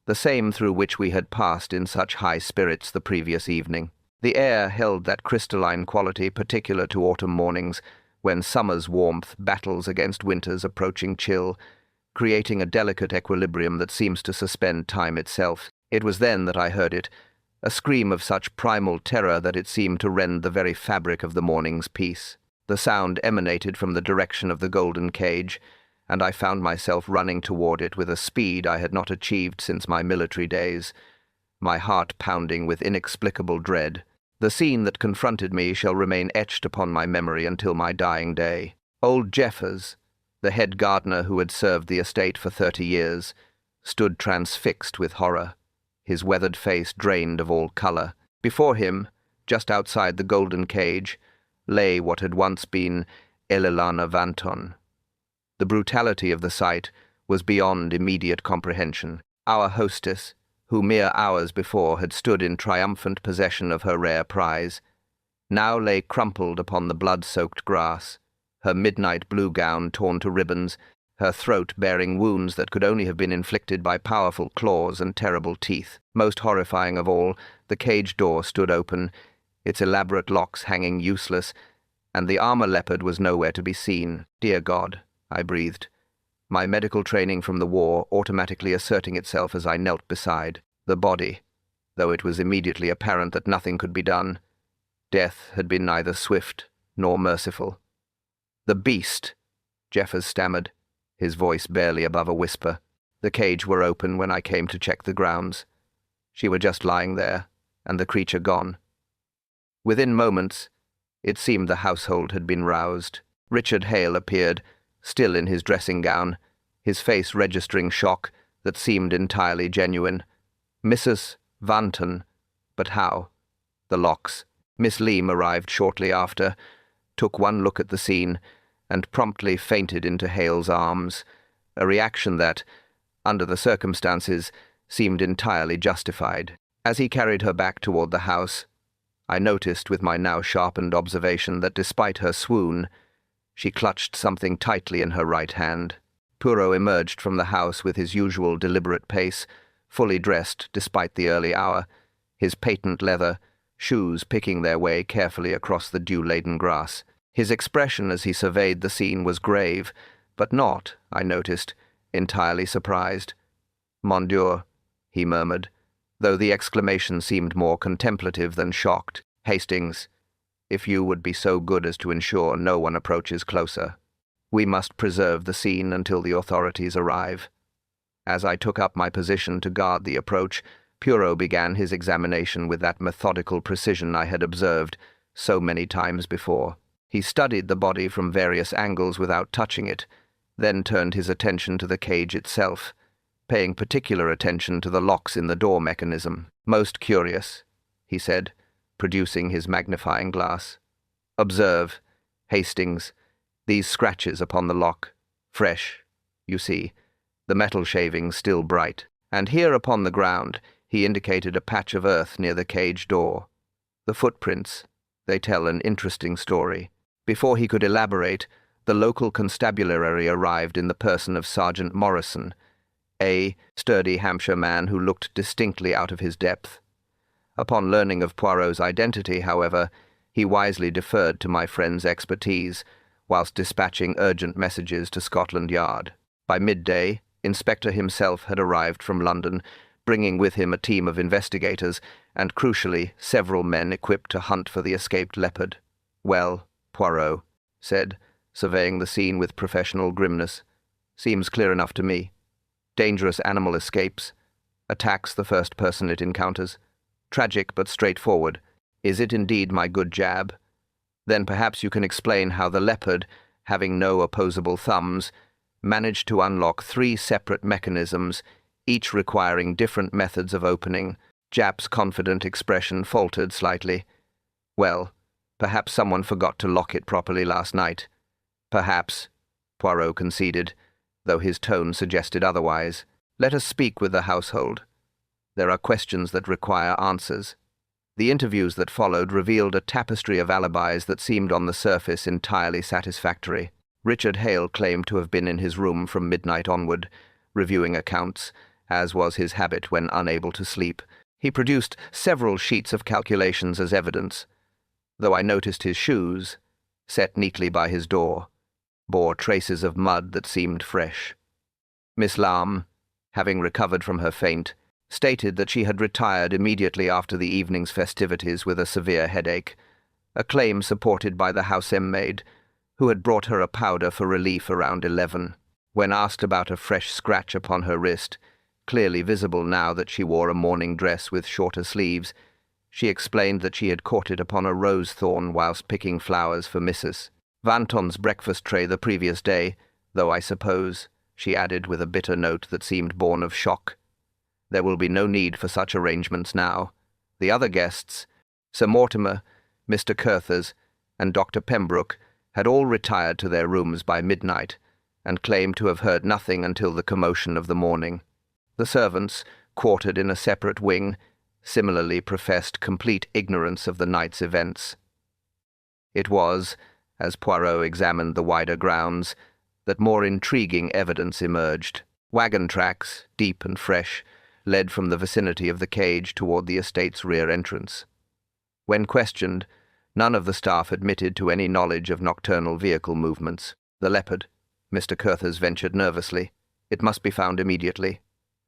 the same through which we had passed in such high spirits the previous evening. The air held that crystalline quality particular to autumn mornings, when summer's warmth battles against winter's approaching chill, creating a delicate equilibrium that seems to suspend time itself. It was then that I heard it, a scream of such primal terror that it seemed to rend the very fabric of the morning's peace. The sound emanated from the direction of the golden cage, and I found myself running toward it with a speed I had not achieved since my military days, my heart pounding with inexplicable dread. The scene that confronted me shall remain etched upon my memory until my dying day. Old Jeffers, the head gardener who had served the estate for 30 years, stood transfixed with horror, his weathered face drained of all color. Before him, just outside the golden cage, lay what had once been Elelana Vanton. The brutality of the sight was beyond immediate comprehension. Our hostess, who mere hours before had stood in triumphant possession of her rare prize, now lay crumpled upon the blood-soaked grass, her midnight blue gown torn to ribbons, her throat bearing wounds that could only have been inflicted by powerful claws and terrible teeth. Most horrifying of all, the cage door stood open, its elaborate locks hanging useless, and the armor leopard was nowhere to be seen. Dear God, I breathed, my medical training from the war automatically asserting itself as I knelt beside the body, though it was immediately apparent that nothing could be done. Death had been neither swift nor merciful. "The beast," Jeffers stammered, his voice barely above a whisper. The cage were open when I came to check the grounds. She were just lying there, and the creature gone. Within moments, it seemed the household had been roused. Richard Hale appeared, still in his dressing gown, his face registering shock that seemed entirely genuine. Mrs. Vanton, but how? The locks. Miss Leam arrived shortly after, took one look at the scene, and promptly fainted into Hale's arms, a reaction that, under the circumstances, seemed entirely justified. As he carried her back toward the house, I noticed with my now sharpened observation that despite her swoon, she clutched something tightly in her right hand. Poirot emerged from the house with his usual deliberate pace, fully dressed despite the early hour, his patent leather, shoes picking their way carefully across the dew-laden grass. His expression as he surveyed the scene was grave, but not, I noticed, entirely surprised. "Mon Dieu," he murmured, though the exclamation seemed more contemplative than shocked. "Hastings, if you would be so good as to ensure no one approaches closer. We must preserve the scene until the authorities arrive." As I took up my position to guard the approach, Poirot began his examination with that methodical precision I had observed so many times before. He studied the body from various angles without touching it, then turned his attention to the cage itself, paying particular attention to the locks in the door mechanism. "Most curious," he said, producing his magnifying glass. "Observe, Hastings, these scratches upon the lock. Fresh, you see, the metal shavings still bright. And here upon the ground," he indicated a patch of earth near the cage door. "The footprints, they tell an interesting story." Before he could elaborate, the local constabulary arrived in the person of Sergeant Morrison, a sturdy Hampshire man who looked distinctly out of his depth. Upon learning of Poirot's identity, however, he wisely deferred to my friend's expertise, whilst dispatching urgent messages to Scotland Yard. By midday, Inspector himself had arrived from London, bringing with him a team of investigators and, crucially, several men equipped to hunt for the escaped leopard. "Well," Poirot said, surveying the scene with professional grimness, Seems clear enough to me. Dangerous animal escapes. Attacks the first person it encounters. Tragic but straightforward. Is it indeed my good jab? Then perhaps you can explain how the leopard, having no opposable thumbs, managed to unlock 3 separate mechanisms, each requiring different methods of opening. Japp's confident expression faltered slightly. Well, perhaps someone forgot to lock it properly last night. Perhaps, Poirot conceded, though his tone suggested otherwise. Let us speak with the household. There are questions that require answers. The interviews that followed revealed a tapestry of alibis that seemed on the surface entirely satisfactory. Richard Hale claimed to have been in his room from midnight onward, reviewing accounts, as was his habit when unable to sleep. He produced several sheets of calculations as evidence, though I noticed his shoes, set neatly by his door, bore traces of mud that seemed fresh. Miss Lamb, having recovered from her faint, stated that she had retired immediately after the evening's festivities with a severe headache, a claim supported by the housemaid, who had brought her a powder for relief around 11. When asked about a fresh scratch upon her wrist, clearly visible now that she wore a morning dress with shorter sleeves, she explained that she had caught it upon a rose thorn whilst picking flowers for Mrs. Vanton's breakfast tray the previous day, though I suppose, she added with a bitter note that seemed born of shock, there will be no need for such arrangements now. The other guests, Sir Mortimer, Mr. Curthers, and Dr. Pembroke, had all retired to their rooms by midnight, and claimed to have heard nothing until the commotion of the morning. The servants, quartered in a separate wing, similarly professed complete ignorance of the night's events. It was, as Poirot examined the wider grounds, that more intriguing evidence emerged. Wagon tracks, deep and fresh, led from the vicinity of the cage toward the estate's rear entrance. When questioned, none of the staff admitted to any knowledge of nocturnal vehicle movements. The leopard, Mr. Curthers ventured nervously. It must be found immediately.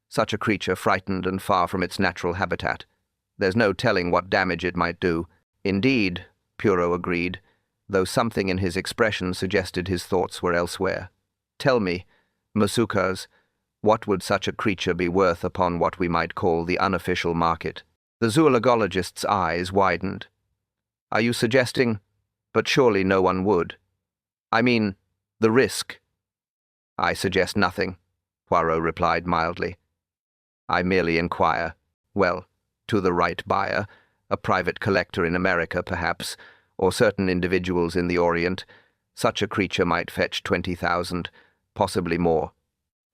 Such a creature frightened and far from its natural habitat. There's no telling what damage it might do. Indeed, Poirot agreed, though something in his expression suggested his thoughts were elsewhere. Tell me, Masukas, what would such a creature be worth upon what we might call the unofficial market? The zoologist's eyes widened. Are you suggesting? But surely no one would. I mean, the risk. I suggest nothing, Poirot replied mildly. I merely inquire. Well, to the right buyer, a private collector in America, perhaps, or certain individuals in the Orient, such a creature might fetch 20,000, possibly more.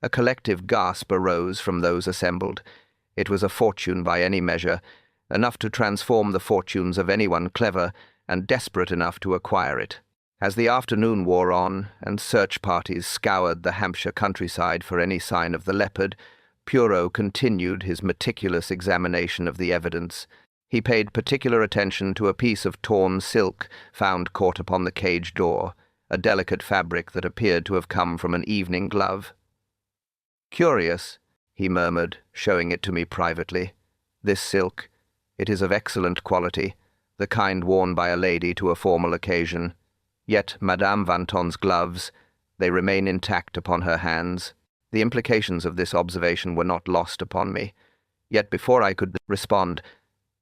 A collective gasp arose from those assembled. It was a fortune by any measure, enough to transform the fortunes of anyone clever and desperate enough to acquire it. As the afternoon wore on, and search parties scoured the Hampshire countryside for any sign of the leopard, Poirot continued his meticulous examination of the evidence. He paid particular attention to a piece of torn silk found caught upon the cage door, a delicate fabric that appeared to have come from an evening glove. Curious, he murmured, showing it to me privately. This silk, it is of excellent quality, the kind worn by a lady to a formal occasion. Yet Madame Vanton's gloves, they remain intact upon her hands. The implications of this observation were not lost upon me. Yet before I could respond,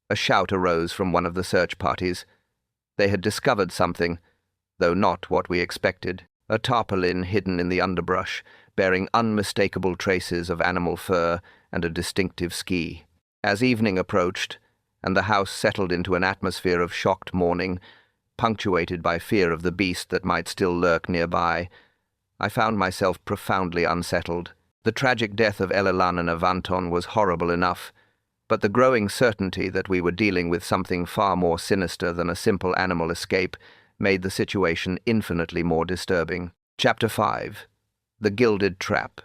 a shout arose from one of the search parties. They had discovered something, though not what we expected. A tarpaulin hidden in the underbrush, bearing unmistakable traces of animal fur and a distinctive ski. As evening approached, and the house settled into an atmosphere of shocked mourning, punctuated by fear of the beast that might still lurk nearby, I found myself profoundly unsettled. The tragic death of Eleanor Vanton was horrible enough, but the growing certainty that we were dealing with something far more sinister than a simple animal escape made the situation infinitely more disturbing. Chapter 5. The Gilded Trap.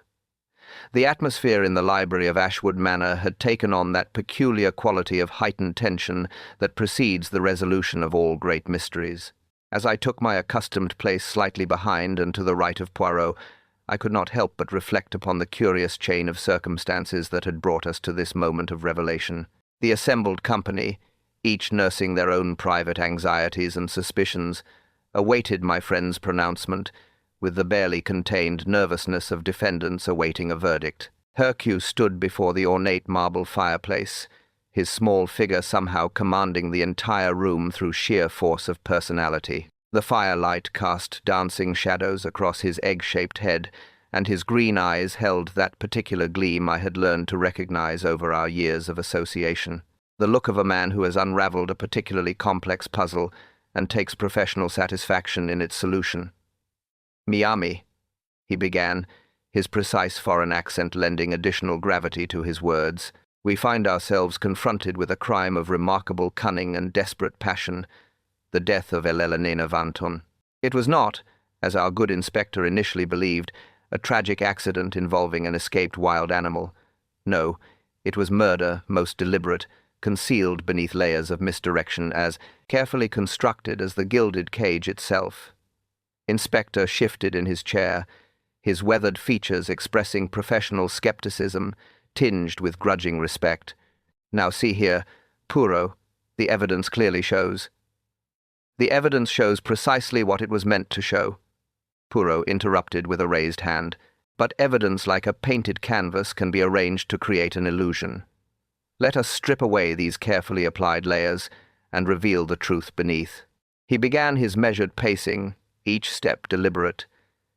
The atmosphere in the library of Ashwood Manor had taken on that peculiar quality of heightened tension that precedes the resolution of all great mysteries. As I took my accustomed place slightly behind and to the right of Poirot, I could not help but reflect upon the curious chain of circumstances that had brought us to this moment of revelation. The assembled company, each nursing their own private anxieties and suspicions, awaited my friend's pronouncement with the barely contained nervousness of defendants awaiting a verdict. Hercule stood before the ornate marble fireplace, his small figure somehow commanding the entire room through sheer force of personality. The firelight cast dancing shadows across his egg-shaped head, and his green eyes held that particular gleam I had learned to recognize over our years of association. The look of a man who has unraveled a particularly complex puzzle and takes professional satisfaction in its solution. "Miami," he began, his precise foreign accent lending additional gravity to his words. "We find ourselves confronted with a crime of remarkable cunning and desperate passion, the death of Elena Vanton. It was not, as our good inspector initially believed, a tragic accident involving an escaped wild animal. No, it was murder, most deliberate, concealed beneath layers of misdirection, as carefully constructed as the gilded cage itself." Inspector shifted in his chair, his weathered features expressing professional skepticism, tinged with grudging respect. "Now see here, Poirot, the evidence clearly shows." "The evidence shows precisely what it was meant to show," Poirot interrupted with a raised hand. "But evidence, like a painted canvas, can be arranged to create an illusion. Let us strip away these carefully applied layers and reveal the truth beneath." He began his measured pacing, each step deliberate,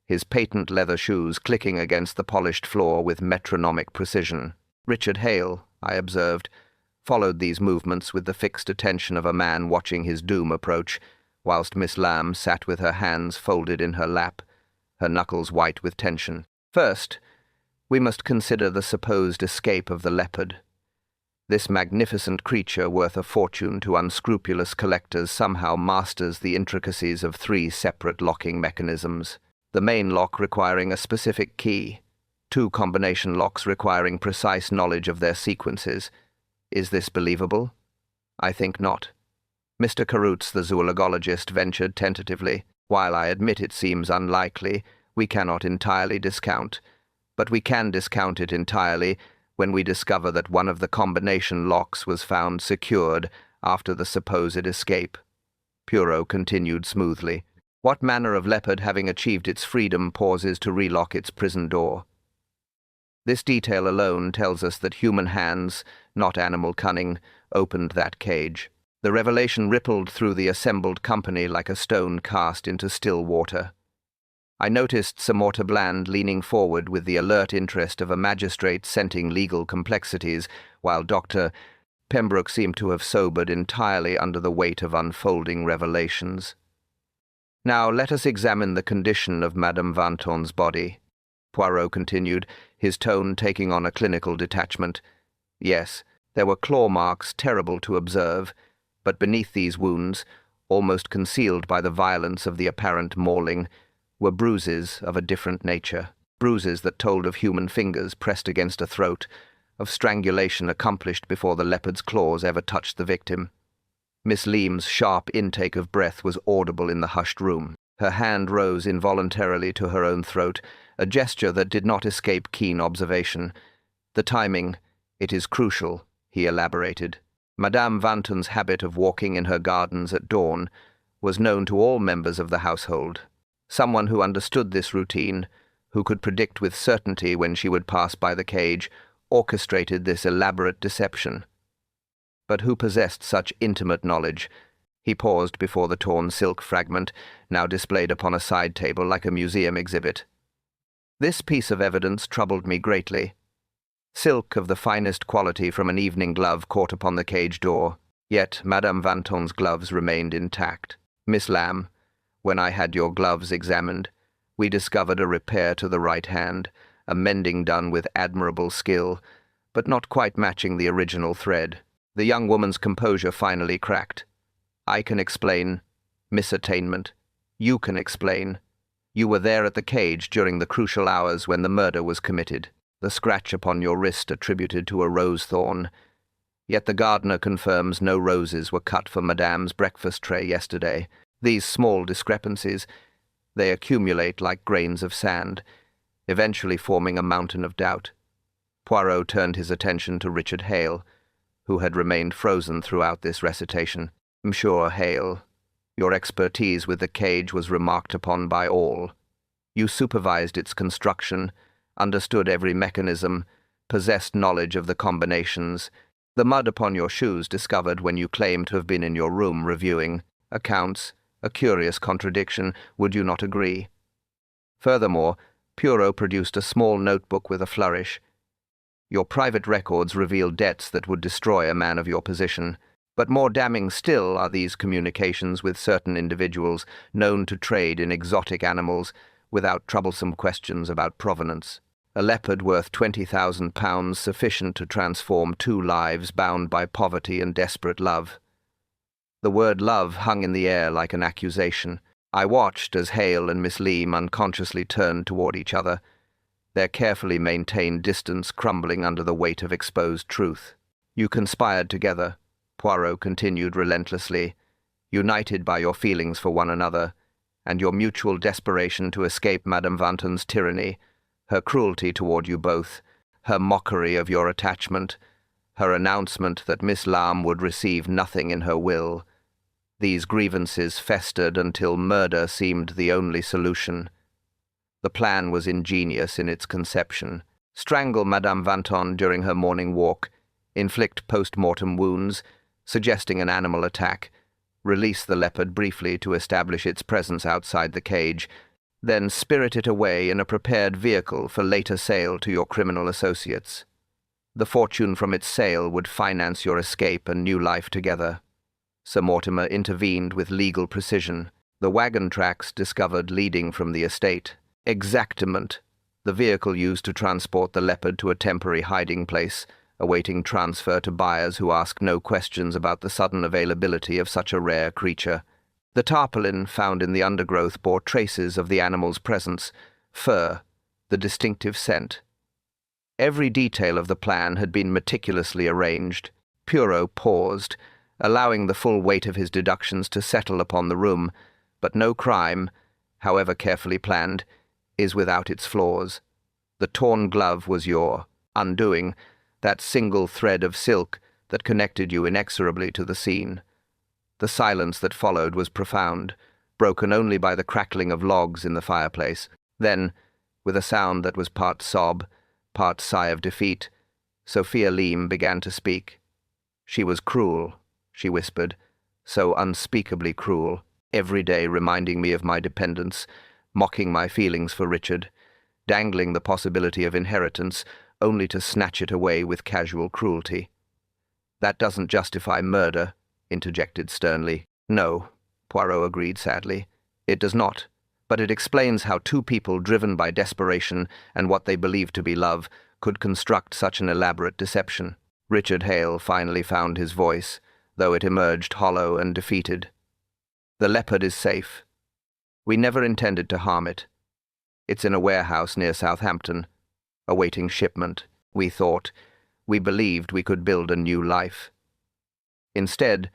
his patent leather shoes clicking against the polished floor with metronomic precision. Richard Hale, I observed, followed these movements with the fixed attention of a man watching his doom approach, whilst Miss Lamb sat with her hands folded in her lap, her knuckles white with tension. First, we must consider the supposed escape of the leopard. This magnificent creature, worth a fortune to unscrupulous collectors, somehow masters the intricacies of 3 separate locking mechanisms. The main lock requiring a specific key, 2 combination locks requiring precise knowledge of their sequences. Is this believable? I think not. Mr. Carruthers, the zoologist, ventured tentatively. "While I admit it seems unlikely, we cannot entirely discount. But we can discount it entirely when we discover that one of the combination locks was found secured after the supposed escape." Poirot continued smoothly. "What manner of leopard, having achieved its freedom, pauses to relock its prison door? This detail alone tells us that human hands, not animal cunning, opened that cage." The revelation rippled through the assembled company like a stone cast into still water. I noticed Sir Mortar Bland leaning forward with the alert interest of a magistrate scenting legal complexities, while Dr. Pembroke seemed to have sobered entirely under the weight of unfolding revelations. "Now let us examine the condition of Madame Vanton's body," Poirot continued, his tone taking on a clinical detachment. "Yes, there were claw marks terrible to observe, but beneath these wounds, almost concealed by the violence of the apparent mauling, were bruises of a different nature, bruises that told of human fingers pressed against a throat, of strangulation accomplished before the leopard's claws ever touched the victim." Miss Leam's sharp intake of breath was audible in the hushed room. Her hand rose involuntarily to her own throat, a gesture that did not escape keen observation. "The timing, it is crucial," he elaborated. "Madame Vanton's habit of walking in her gardens at dawn was known to all members of the household. Someone who understood this routine, who could predict with certainty when she would pass by the cage, orchestrated this elaborate deception. But who possessed such intimate knowledge?" He paused before the torn silk fragment, now displayed upon a side table like a museum exhibit. "This piece of evidence troubled me greatly. Silk of the finest quality from an evening glove caught upon the cage door, yet Madame Vanton's gloves remained intact. Miss Lamb, when I had your gloves examined, we discovered a repair to the right hand, a mending done with admirable skill, but not quite matching the original thread." The young woman's composure finally cracked. "I can explain. Misattainment. You can explain. You were there at the cage during the crucial hours when the murder was committed. The scratch upon your wrist attributed to a rose thorn. Yet the gardener confirms no roses were cut from Madame's breakfast tray yesterday. These small discrepancies, they accumulate like grains of sand, eventually forming a mountain of doubt." Poirot turned his attention to Richard Hale, who had remained frozen throughout this recitation. "Monsieur Hale, your expertise with the cage was remarked upon by all. You supervised its construction, understood every mechanism, possessed knowledge of the combinations. The mud upon your shoes discovered when you claimed to have been in your room reviewing accounts, a curious contradiction, would you not agree? Furthermore, Poirot produced a small notebook with a flourish. Your private records reveal debts that would destroy a man of your position. But more damning still are these communications with certain individuals known to trade in exotic animals without troublesome questions about provenance. A leopard worth £20,000 sufficient to transform 2 lives bound by poverty and desperate love. The word love hung in the air like an accusation. I watched as Hale and Miss Leam unconsciously turned toward each other, their carefully maintained distance crumbling under the weight of exposed truth. You conspired together, Poirot continued relentlessly, united by your feelings for one another, and your mutual desperation to escape Madame Vanton's tyranny, her cruelty toward you both, her mockery of your attachment, her announcement that Miss Lamb would receive nothing in her will. These grievances festered until murder seemed the only solution. The plan was ingenious in its conception. Strangle Madame Vanton during her morning walk, inflict post-mortem wounds, suggesting an animal attack, release the leopard briefly to establish its presence outside the cage, then spirit it away in a prepared vehicle for later sale to your criminal associates. The fortune from its sale would finance your escape and new life together. Sir Mortimer intervened with legal precision. The wagon tracks discovered leading from the estate. Exactement, the vehicle used to transport the leopard to a temporary hiding place, awaiting transfer to buyers who ask no questions about the sudden availability of such a rare creature. The tarpaulin found in the undergrowth bore traces of the animal's presence, fur, the distinctive scent. Every detail of the plan had been meticulously arranged. Poirot paused, allowing the full weight of his deductions to settle upon the room, but no crime, however carefully planned, is without its flaws. The torn glove was your undoing, that single thread of silk that connected you inexorably to the scene. The silence that followed was profound, broken only by the crackling of logs in the fireplace. Then, with a sound that was part sob, part sigh of defeat, Sophia Leam began to speak. She was cruel, she whispered, so unspeakably cruel, every day reminding me of my dependence, mocking my feelings for Richard, dangling the possibility of inheritance, only to snatch it away with casual cruelty. That doesn't justify murder, interjected sternly. No, Poirot agreed sadly. It does not, but it explains how 2 people driven by desperation and what they believed to be love could construct such an elaborate deception. Richard Hale finally found his voice, though it emerged hollow and defeated. The leopard is safe. We never intended to harm it. It's in a warehouse near Southampton, awaiting shipment. We thought, we believed we could build a new life. Instead,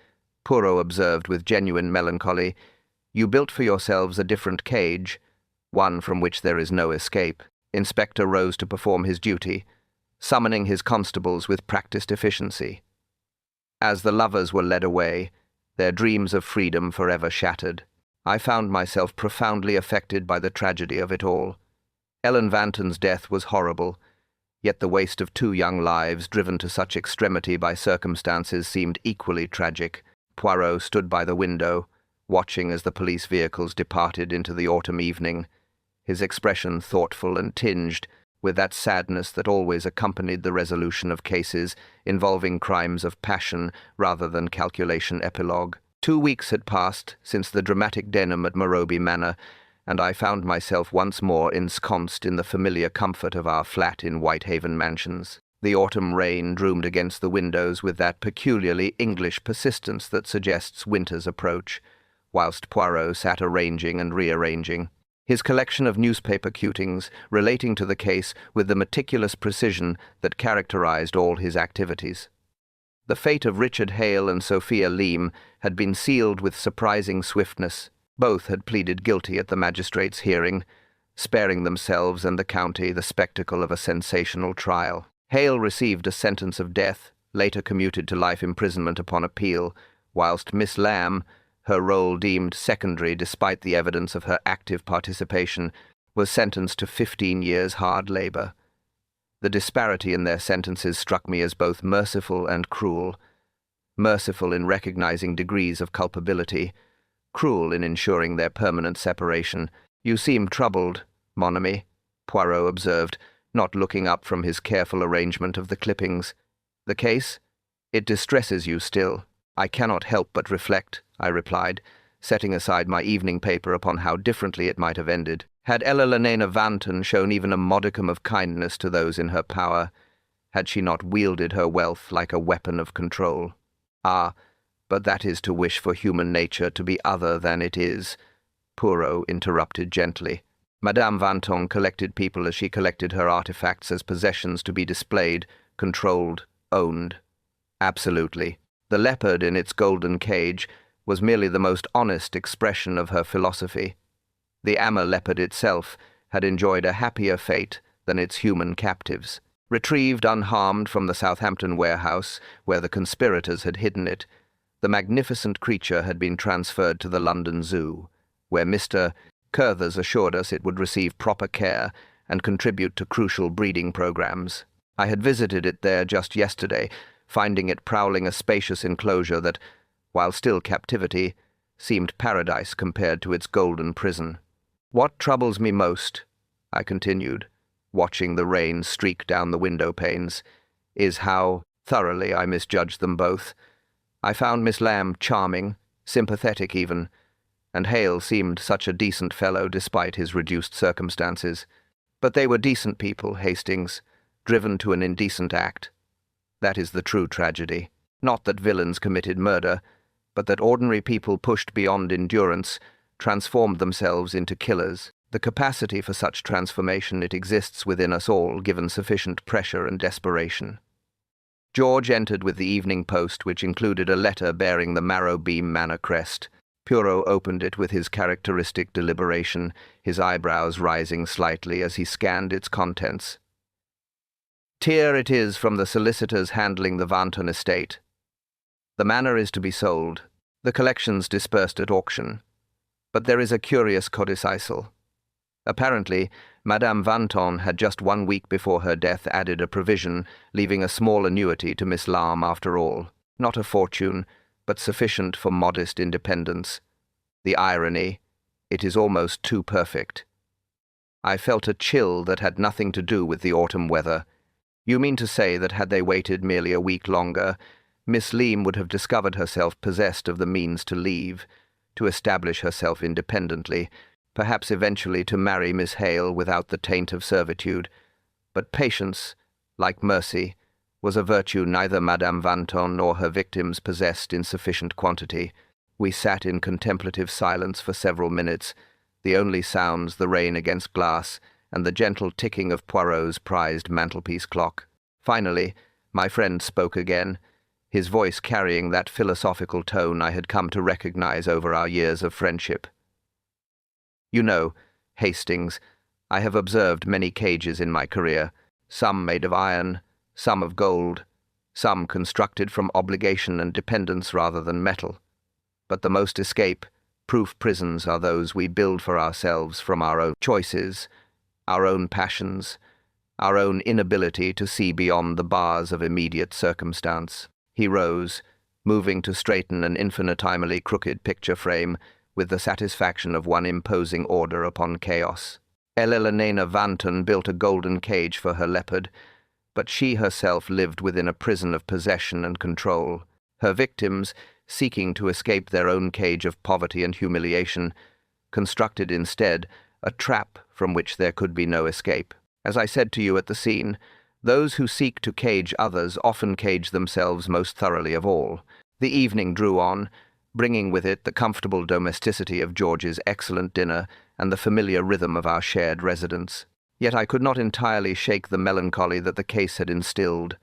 Poirot observed with genuine melancholy, you built for yourselves a different cage, one from which there is no escape. Inspector rose to perform his duty, summoning his constables with practiced efficiency. As the lovers were led away, their dreams of freedom forever shattered, I found myself profoundly affected by the tragedy of it all. Ellen Vanton's death was horrible, yet the waste of 2 young lives driven to such extremity by circumstances seemed equally tragic. Poirot stood by the window, watching as the police vehicles departed into the autumn evening, his expression thoughtful and tinged with that sadness that always accompanied the resolution of cases involving crimes of passion rather than calculation epilogue. 2 weeks had passed since the dramatic denim at Marrowby Manor, and I found myself once more ensconced in the familiar comfort of our flat in Whitehaven Mansions. The autumn rain droomed against the windows with that peculiarly English persistence that suggests winter's approach, whilst Poirot sat arranging and rearranging his collection of newspaper cuttings relating to the case with the meticulous precision that characterized all his activities. The fate of Richard Hale and Sophia Leam had been sealed with surprising swiftness. Both had pleaded guilty at the magistrate's hearing, sparing themselves and the county the spectacle of a sensational trial. Hale received a sentence of death, later commuted to life imprisonment upon appeal, whilst Miss Lamb, her role deemed secondary despite the evidence of her active participation, was sentenced to 15 years hard labor. The disparity in their sentences struck me as both merciful and cruel. Merciful in recognizing degrees of culpability, cruel in ensuring their permanent separation. "You seem troubled, mon ami," Poirot observed, not looking up from his careful arrangement of the clippings. "The case? It distresses you still." "I cannot help but reflect," I replied, setting aside my evening paper upon how differently it might have ended. Had Elena Vanton shown even a modicum of kindness to those in her power, had she not wielded her wealth like a weapon of control? "Ah, but that is to wish for human nature to be other than it is," Poirot interrupted gently. Madame Vanton collected people as she collected her artifacts as possessions to be displayed, controlled, owned. Absolutely. The leopard in its golden cage was merely the most honest expression of her philosophy. The Amma leopard itself had enjoyed a happier fate than its human captives. Retrieved unharmed from the Southampton warehouse, where the conspirators had hidden it, the magnificent creature had been transferred to the London Zoo, where Mr. Curthers assured us it would receive proper care and contribute to crucial breeding programs. I had visited it there just yesterday, finding it prowling a spacious enclosure that, while still captivity, seemed paradise compared to its golden prison. "What troubles me most," I continued, watching the rain streak down the window panes, "is how thoroughly I misjudged them both. I found Miss Lamb charming, sympathetic even, and Hale seemed such a decent fellow despite his reduced circumstances. But they were decent people, Hastings, driven to an indecent act. That is the true tragedy. Not that villains committed murder, but that ordinary people pushed beyond endurance transformed themselves into killers. The capacity for such transformation, it exists within us all, given sufficient pressure and desperation." George entered with the evening post, which included a letter bearing the Marrowby Manor crest. Poirot opened it with his characteristic deliberation, his eyebrows rising slightly as he scanned its contents. "Here it is from the solicitors handling the Vanton estate. The manor is to be sold, the collections dispersed at auction. But there is a curious codicil. Apparently, Madame Vanton had just 1 week before her death added a provision, leaving a small annuity to Miss Lamb after all. Not a fortune, but sufficient for modest independence. The irony, it is almost too perfect. I felt a chill that had nothing to do with the autumn weather. You mean to say that had they waited merely a week longer, Miss Lamb would have discovered herself possessed of the means to leave, to establish herself independently, perhaps eventually to marry Miss Hale without the taint of servitude. But patience, like mercy, was a virtue neither Madame Vanton nor her victims possessed in sufficient quantity. We sat in contemplative silence for several minutes, the only sounds the rain against glass and the gentle ticking of Poirot's prized mantelpiece clock. Finally, my friend spoke again, his voice carrying that philosophical tone I had come to recognize over our years of friendship. "You know, Hastings, I have observed many cages in my career, some made of iron, some of gold, some constructed from obligation and dependence rather than metal. But the most escape-proof prisons are those we build for ourselves from our own choices, our own passions, our own inability to see beyond the bars of immediate circumstance." He rose, moving to straighten an infinitesimally crooked picture frame with the satisfaction of one imposing order upon chaos. Elena Vanton built a golden cage for her leopard, but she herself lived within a prison of possession and control. Her victims, seeking to escape their own cage of poverty and humiliation, constructed instead a trap from which there could be no escape. As I said to you at the scene, those who seek to cage others often cage themselves most thoroughly of all. The evening drew on, bringing with it the comfortable domesticity of George's excellent dinner and the familiar rhythm of our shared residence. Yet I could not entirely shake the melancholy that the case had instilled,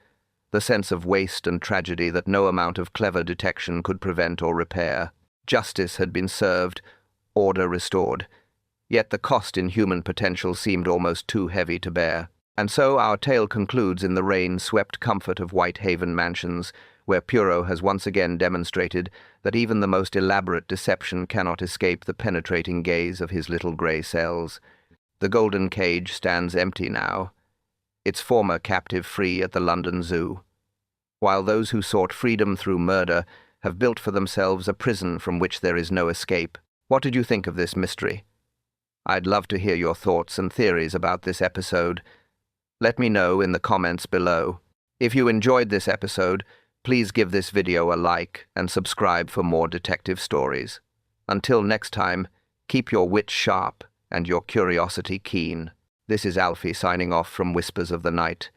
the sense of waste and tragedy that no amount of clever detection could prevent or repair. Justice had been served, order restored, yet the cost in human potential seemed almost too heavy to bear. And so our tale concludes in the rain-swept comfort of Whitehaven Mansions, where Poirot has once again demonstrated that even the most elaborate deception cannot escape the penetrating gaze of his little grey cells. The golden cage stands empty now, its former captive free at the London Zoo, while those who sought freedom through murder have built for themselves a prison from which there is no escape. What did you think of this mystery? I'd love to hear your thoughts and theories about this episode. Let me know in the comments below. If you enjoyed this episode, please give this video a like and subscribe for more detective stories. Until next time, keep your wit sharp and your curiosity keen. This is Alfie signing off from Whispers of the Night.